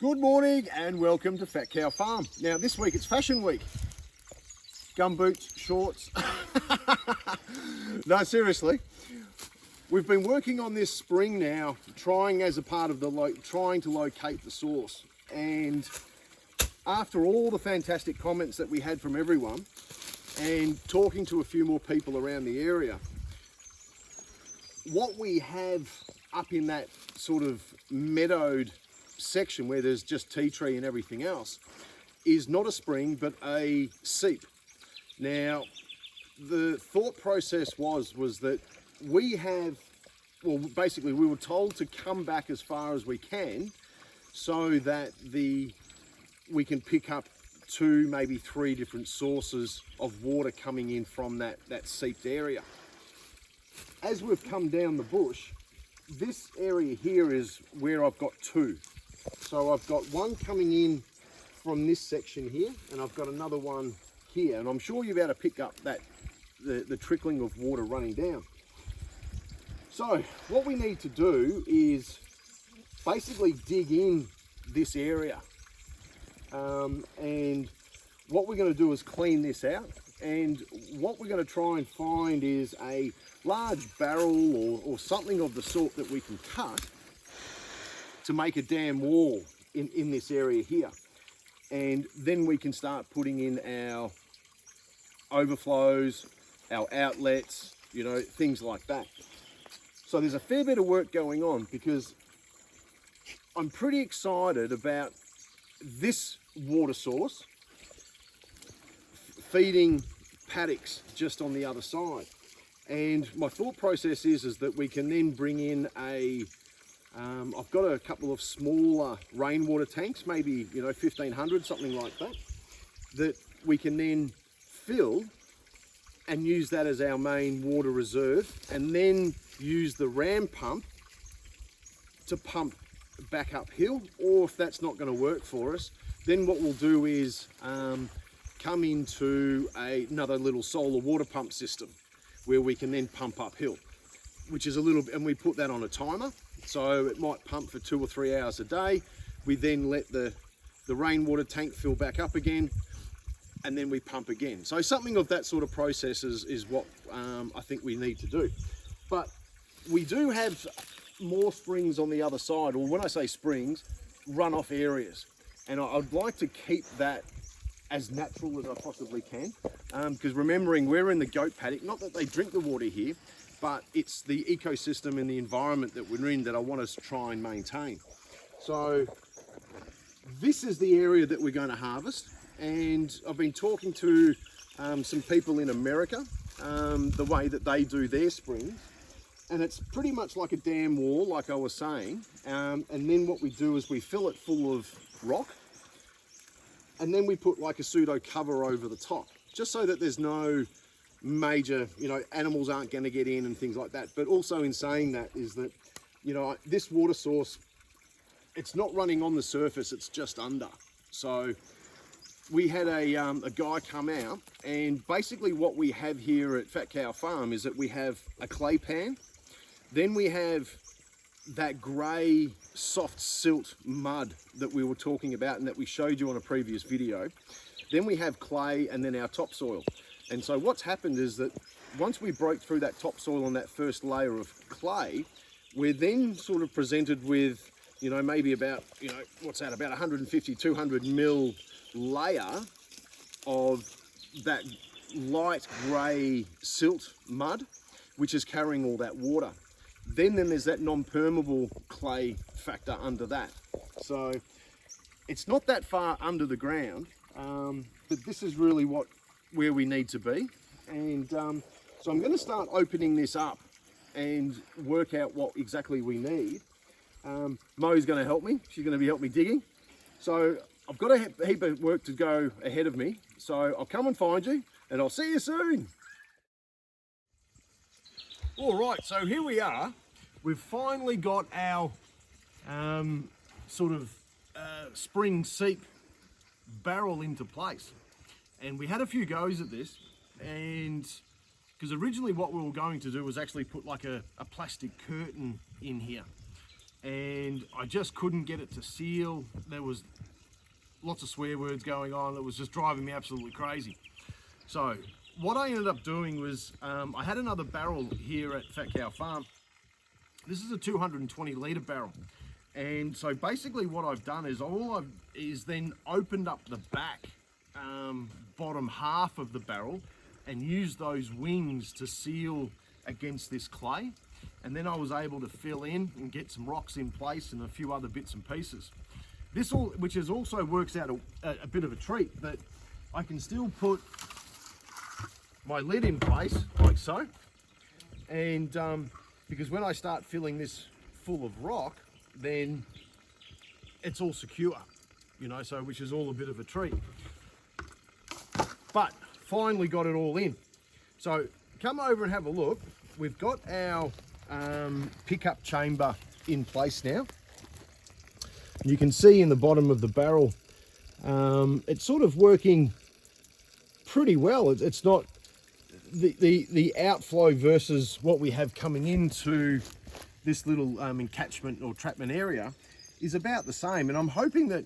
Good morning and welcome to Fat Cow Farm. Now this week it's Fashion Week. Gumboots, shorts. No, seriously. We've been working on this spring now, trying as a part of trying to locate the source. And after all the fantastic comments that we had from everyone and talking to a few more people around the area, what we have up in that sort of meadowed section where there's just tea tree and everything else is not a spring but a seep. Now the thought process was that basically we were told to come back as far as we can so that we can pick up 2, maybe 3 different sources of water coming in from that seeped area. As we've come down the bush, this area here is where I've got 2. So I've got one coming in from this section here, and I've got another one here, and I'm sure you'll be able to pick up the trickling of water running down. So what we need to do is basically dig in this area, and what we're going to do is clean this out, and what we're going to try and find is a large barrel or something of the sort that we can cut to make a dam wall in this area here. And then we can start putting in our overflows, our outlets, you know, things like that. So there's a fair bit of work going on because I'm pretty excited about this water source feeding paddocks just on the other side. And my thought process is that we can then bring in I've got a couple of smaller rainwater tanks, maybe 1,500, something like that we can then fill and use that as our main water reserve, and then use the ram pump to pump back uphill. Or if that's not going to work for us, then what we'll do is come into another little solar water pump system where we can then pump uphill, which is and we put that on a timer. So it might pump for 2 or 3 hours a day. We then let the rainwater tank fill back up again, and then we pump again. So something of that sort of process is what I think we need to do. But we do have more springs on the other side, or when I say springs, runoff areas. And I'd like to keep that as natural as I possibly can, because remembering we're in the goat paddock, not that they drink the water here, but it's the ecosystem and the environment that we're in that I want us to try and maintain. So this is the area that we're going to harvest, and I've been talking to some people in America, the way that they do their springs, and it's pretty much like a dam wall, like I was saying, and then what we do is we fill it full of rock, and then we put like a pseudo cover over the top, just so that there's no major, animals aren't going to get in and things like that. But also in saying that is that, this water source, it's not running on the surface, it's just under. So we had a guy come out, and basically what we have here at Fat Cow Farm is that we have a clay pan, then we have that grey soft silt mud that we were talking about and that we showed you on a previous video, then we have clay, and then our topsoil. And so what's happened is that once we broke through that topsoil and that first layer of clay, we're then sort of presented with, maybe about, what's that, about 150, 200 mil layer of that light grey silt mud, which is carrying all that water. Then there's that non-permeable clay factor under that. So it's not that far under the ground, but this is really where we need to be. And so I'm going to start opening this up and work out what exactly we need. Mo's going to help me. She's going to help me digging. So I've got a heap of work to go ahead of me. So I'll come and find you, and I'll see you soon. All right, so here we are. We've finally got our spring seep barrel into place. And we had a few goes at this, and because originally what we were going to do was actually put like a plastic curtain in here. and I just couldn't get it to seal. There was lots of swear words going on. It was just driving me absolutely crazy. So what I ended up doing was I had another barrel here at Fat Cow Farm. This is a 220 litre barrel. And so basically what I've done is then opened up the back bottom half of the barrel and used those wings to seal against this clay. And then I was able to fill in and get some rocks in place and a few other bits and pieces. This all, which is also works out a bit of a treat, that I can still put my lid in place like so. And because when I start filling this full of rock, then it's all secure, you know, so which is all a bit of a treat. But finally got it all in. So come over and have a look. We've got our pickup chamber in place now. You can see in the bottom of the barrel, it's sort of working pretty well. It's not the outflow versus what we have coming into this little encatchment or trapment area is about the same. And I'm hoping that,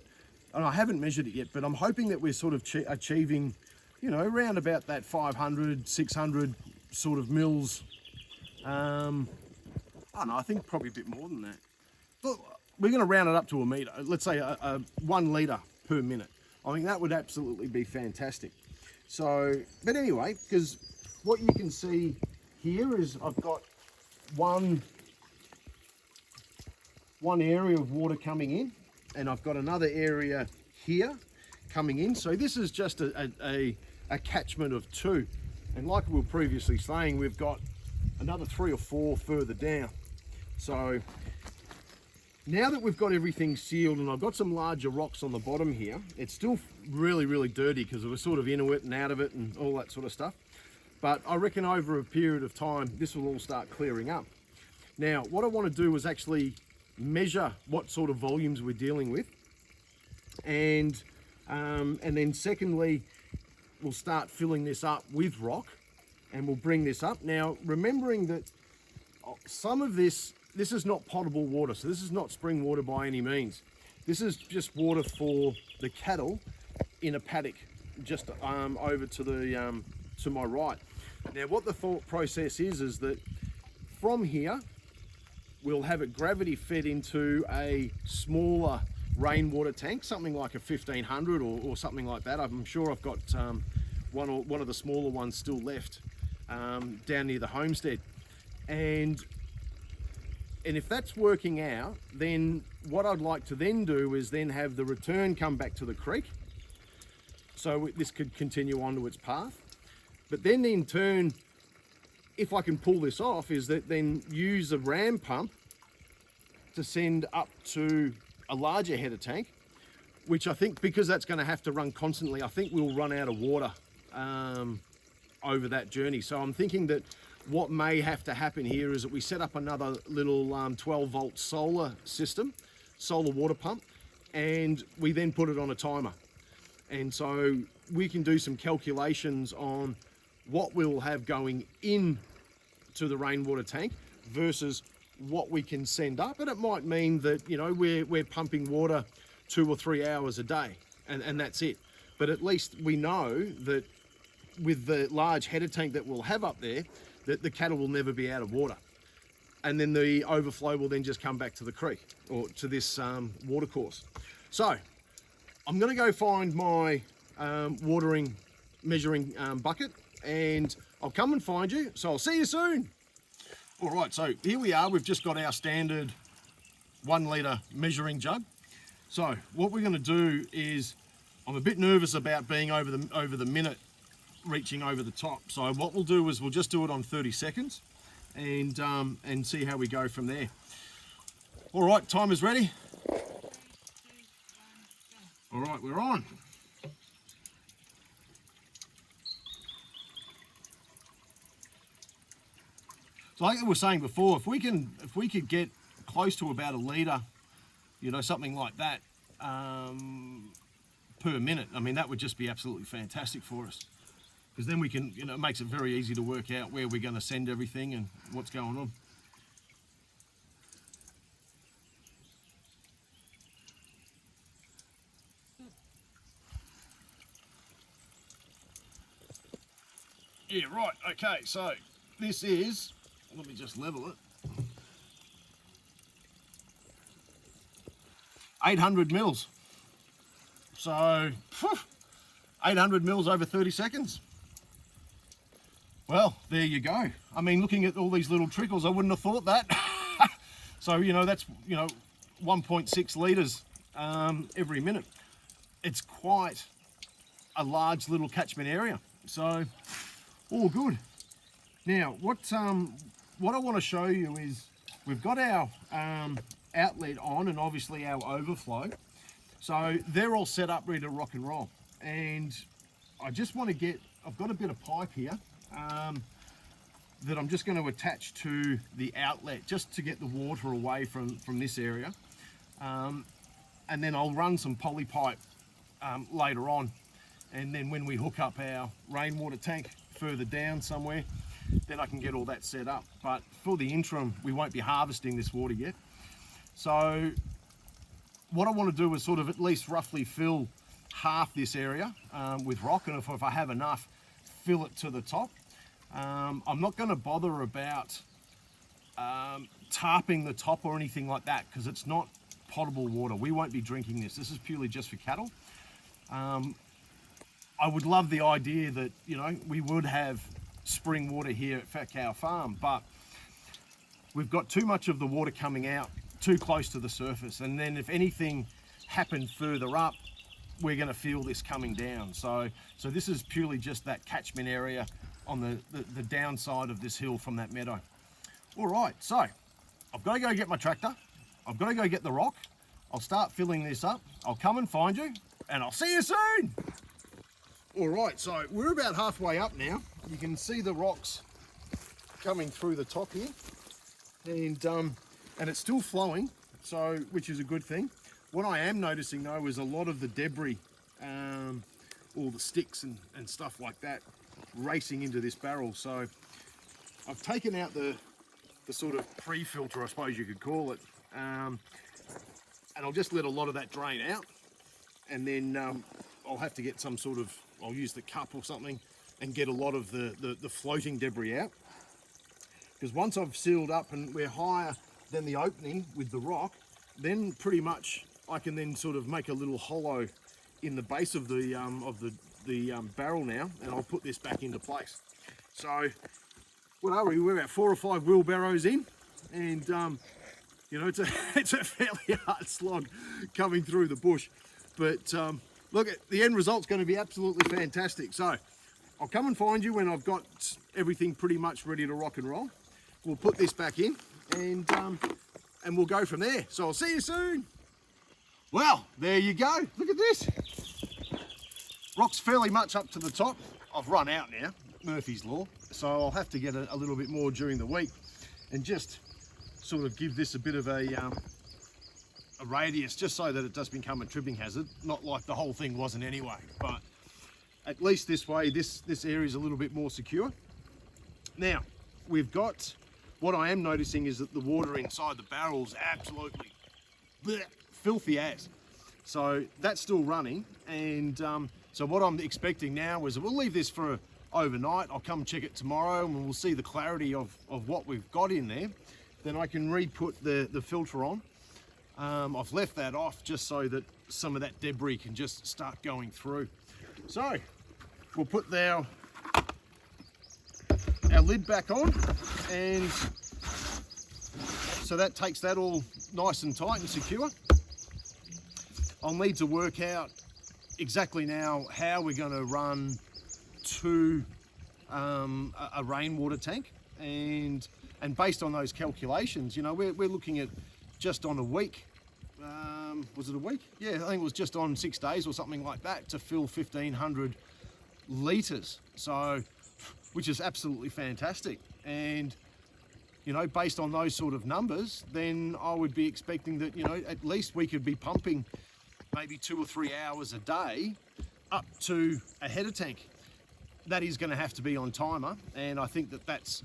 and I haven't measured it yet, but I'm hoping that we're sort of achieving, you know, around about that 500, 600 sort of mils. I don't know, I think probably a bit more than that. Look, we're going to round it up to a metre. Let's say a 1 litre per minute. I think that would absolutely be fantastic. So, but anyway, because what you can see here is I've got one area of water coming in, and I've got another area here coming in. So this is just a catchment of 2. And like we were previously saying, we've got another 3 or 4 further down. So now that we've got everything sealed and I've got some larger rocks on the bottom here, it's still really, really dirty because it was sort of into it and out of it and all that sort of stuff. But I reckon over a period of time, this will all start clearing up. Now, what I want to do is actually measure what sort of volumes we're dealing with. And then secondly, we'll start filling this up with rock and we'll bring this up. Now, remembering that some of this is not potable water. So this is not spring water by any means. This is just water for the cattle in a paddock just over to the to my right. Now, what the thought process is that from here, we'll have it gravity fed into a smaller rainwater tank, something like a 1500 or something like that. I'm sure I've got one of the smaller ones still left down near the homestead. And if that's working out, then what I'd like to then do is then have the return come back to the creek. So this could continue on to its path. But then in turn, if I can pull this off, is that then use a ram pump to send up to a larger header tank, which I think, because that's going to have to run constantly, I think we'll run out of water over that journey. So I'm thinking that what may have to happen here is that we set up another little 12-volt solar system, solar water pump, and we then put it on a timer. And so we can do some calculations on what we'll have going in to the rainwater tank versus what we can send up. And it might mean that, you know, we're pumping water 2 or 3 hours a day and that's it. But at least we know that with the large header tank that we'll have up there, that the cattle will never be out of water. And then the overflow will then just come back to the creek or to this water course. So I'm going to go find my measuring bucket, and I'll come and find you. So I'll see you soon. All right, so here we are. We've just got our standard 1 litre measuring jug. So what we're going to do is, I'm a bit nervous about being over the minute, reaching over the top. So what we'll do is we'll just do it on 30 seconds and see how we go from there. All right, time is ready. 3, 2, 1, go. All right, we're on. So like I was saying before, if we could get close to about 1 litre, you know, something like that per minute, I mean, that would just be absolutely fantastic for us. Because then we can, you know, it makes it very easy to work out where we're going to send everything and what's going on. Yeah, right, okay, so this is, let me just level it. 800 mils. So, 800 mils over 30 seconds. Well, there you go. I mean, looking at all these little trickles, I wouldn't have thought that. So, you know, that's, 1.6 litres every minute. It's quite a large little catchment area. So, all good. Now, what I want to show you is we've got our outlet on and obviously our overflow. So they're all set up ready to rock and roll. And I just want to get, I've got a bit of pipe here that I'm just going to attach to the outlet just to get the water away from this area. And then I'll run some poly pipe later on. And then when we hook up our rainwater tank further down somewhere, then I can get all that set up. But for the interim, we won't be harvesting this water yet. So what I want to do is sort of at least roughly fill half this area with rock, and if I have enough, fill it to the top. I'm not going to bother about tarping the top or anything like that because it's not potable water. We won't be drinking this. This is purely just for cattle. I would love the idea that, we would have spring water here at Fat Cow Farm, but we've got too much of the water coming out too close to the surface, and then if anything happened further up, we're going to feel this coming down. So this is purely just that catchment area on the downside of this hill from that meadow. All right, so I've got to go get my tractor. I've got to go get the rock. I'll start filling this up. I'll come and find you, and I'll see you soon. All right, so we're about halfway up now. You can see the rocks coming through the top here, and it's still flowing, so which is a good thing. What I am noticing though is a lot of the debris, all the sticks and stuff like that, racing into this barrel. So I've taken out the sort of pre-filter, I suppose you could call it, and I'll just let a lot of that drain out, and then I'll have to get some sort of, I'll use the cup or something and get a lot of the floating debris out. Because once I've sealed up and we're higher than the opening with the rock, then pretty much I can then sort of make a little hollow in the base of the barrel now, and I'll put this back into place. So what are we? We're about 4 or 5 wheelbarrows in, and it's a fairly hard slog coming through the bush, but look, the end result's going to be absolutely fantastic. So I'll come and find you when I've got everything pretty much ready to rock and roll. We'll put this back in, and we'll go from there. So I'll see you soon. Well, there you go. Look at this. Rock's fairly much up to the top. I've run out now, Murphy's Law. So I'll have to get a little bit more during the week and just sort of give this a bit of a radius, just so that it does become a tripping hazard. Not like the whole thing wasn't anyway, but at least this way, this area is a little bit more secure. Now, we've got, what I am noticing is that the water inside the barrel's absolutely bleh, filthy as. So that's still running, and so what I'm expecting now is we'll leave this for overnight. I'll come check it tomorrow and we'll see the clarity of what we've got in there. Then I can re-put the filter on. I've left that off just so that some of that debris can just start going through. So we'll put our lid back on, and so that takes that all nice and tight and secure. I'll need to work out exactly now how we're going to run to a rainwater tank, and based on those calculations, we're looking at just on a week. Was it a week? Yeah, I think it was just on 6 days or something like that to fill 1,500 litres. So, which is absolutely fantastic. And, based on those sort of numbers, then I would be expecting that, at least we could be pumping maybe 2 or 3 hours a day up to a header tank. That is going to have to be on timer, and I think that that's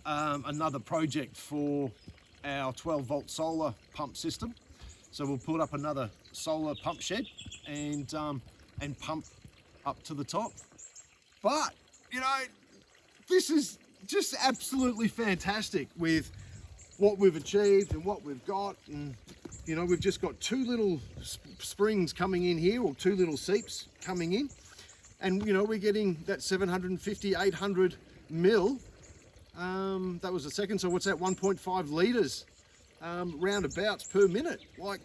another project for our 12-volt solar pump system. So we'll put up another solar pump shed and pump up to the top. But this is just absolutely fantastic with what we've achieved and what we've got. And you know, we've just got two little springs coming in here, or two little seeps coming in, and you know, we're getting that 750, 800 mil. That was the second, so what's that, 1.5 litres roundabouts per minute. Like,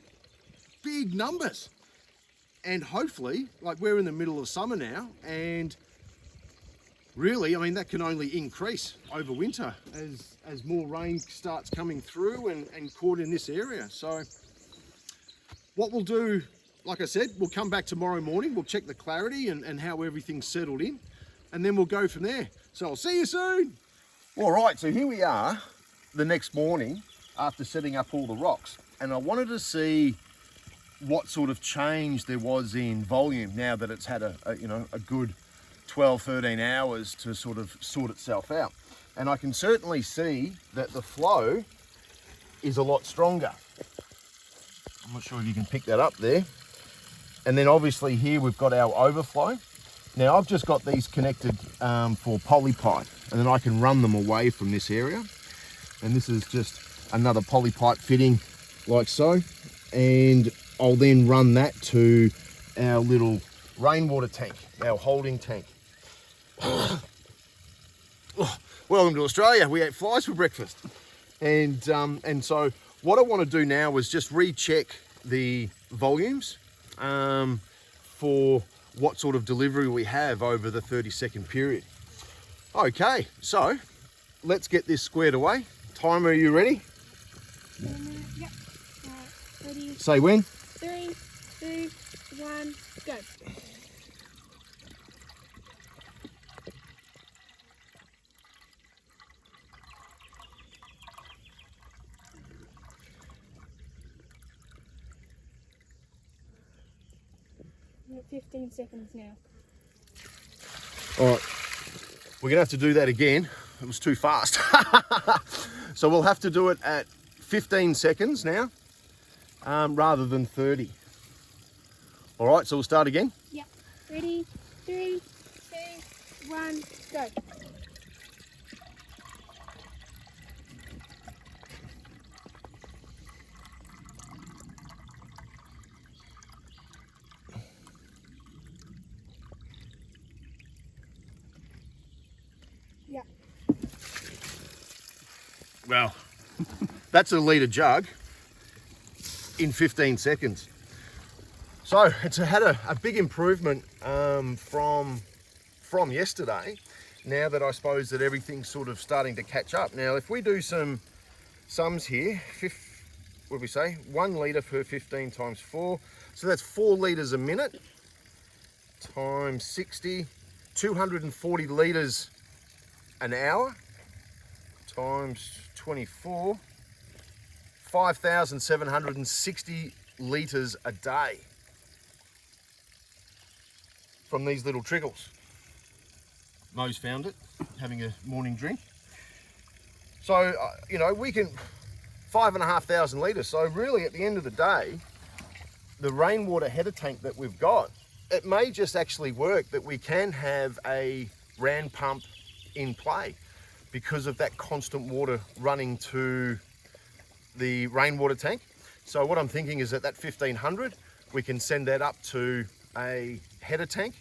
big numbers. And hopefully, like, we're in the middle of summer now, and really, I mean, that can only increase over winter as more rain starts coming through and caught in this area. So what we'll do, like I said, we'll come back tomorrow morning, we'll check the clarity and how everything's settled in, and then we'll go from there. So I'll see you soon. All right, so here we are the next morning after setting up all the rocks, and I wanted to see what sort of change there was in volume now that it's had a good 12, 13 hours to sort of sort itself out. And I can certainly see that the flow is a lot stronger. I'm not sure if you can pick that up there. And then obviously here we've got our overflow. Now I've just got these connected for polypipe, and then I can run them away from this area. And this is just another polypipe fitting like so. And I'll then run that to our little rainwater tank, our holding tank. Welcome to Australia. We ate flies for breakfast. And so what I want to do now is just recheck the volumes for what sort of delivery we have over the 30-second period. Okay, so let's get this squared away. Timer, are you ready? Yep. Ready. Say when? 3, 2, 1, go. We're at 15 seconds now. All right, we're gonna have to do that again. It was too fast. So we'll have to do it at 15 seconds now, rather than 30. All right, so we'll start again. Yep. Ready? 3, 2, 1, go. Yep. Well, that's a litre jug in 15 seconds. So it's had a big improvement from yesterday, now that I suppose that everything's sort of starting to catch up. Now, if we do some sums here, what do we say? 1 litre per 15 times 4. So that's 4 litres a minute times 60, 240 litres an hour times 24, 5,760 litres a day from these little trickles. Mo's found it, having a morning drink. So, you know, we can, 5,500 litres. So really at the end of the day, the rainwater header tank that we've got, it may just actually work that we can have a ran pump in play because of that constant water running to the rainwater tank. So what I'm thinking is that 1,500, we can send that up to a header tank.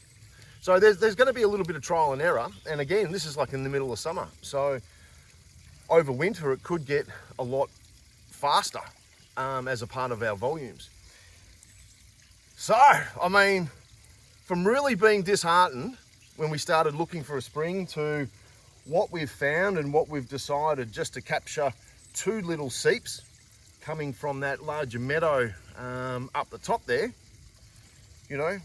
So there's going to be a little bit of trial and error. And again, this is like in the middle of summer. So over winter, it could get a lot faster as a part of our volumes. So, I mean, from really being disheartened when we started looking for a spring to what we've found and what we've decided just to capture 2 little seeps coming from that larger meadow up the top there, you know,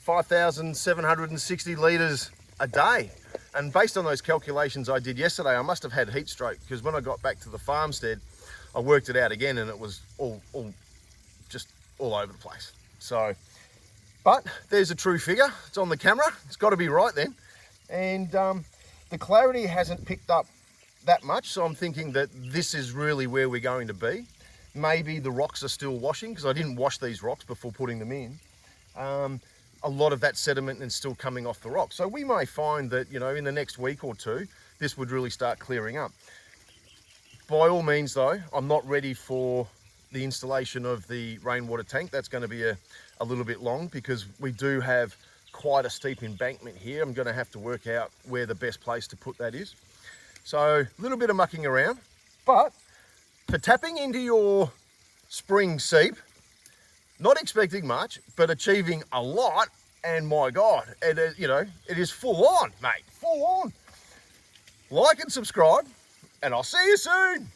5,760 litres a day. And based on those calculations I did yesterday, I must have had heat stroke, because when I got back to the farmstead, I worked it out again and it was just all over the place. So, but there's a true figure. It's on the camera. It's got to be right then. And the clarity hasn't picked up that much, so I'm thinking that this is really where we're going to be. Maybe the rocks are still washing, because I didn't wash these rocks before putting them in. a lot of that sediment is still coming off the rock. So we may find that, you know, in the next week or two, this would really start clearing up. By all means though, I'm not ready for the installation of the rainwater tank. That's going to be a little bit long because we do have quite a steep embankment here. I'm going to have to work out where the best place to put that is. So a little bit of mucking around, but for tapping into your spring seep, not expecting much, but achieving a lot. And my God, it is, you know, it is full on, mate, full on. Like and subscribe, and I'll see you soon.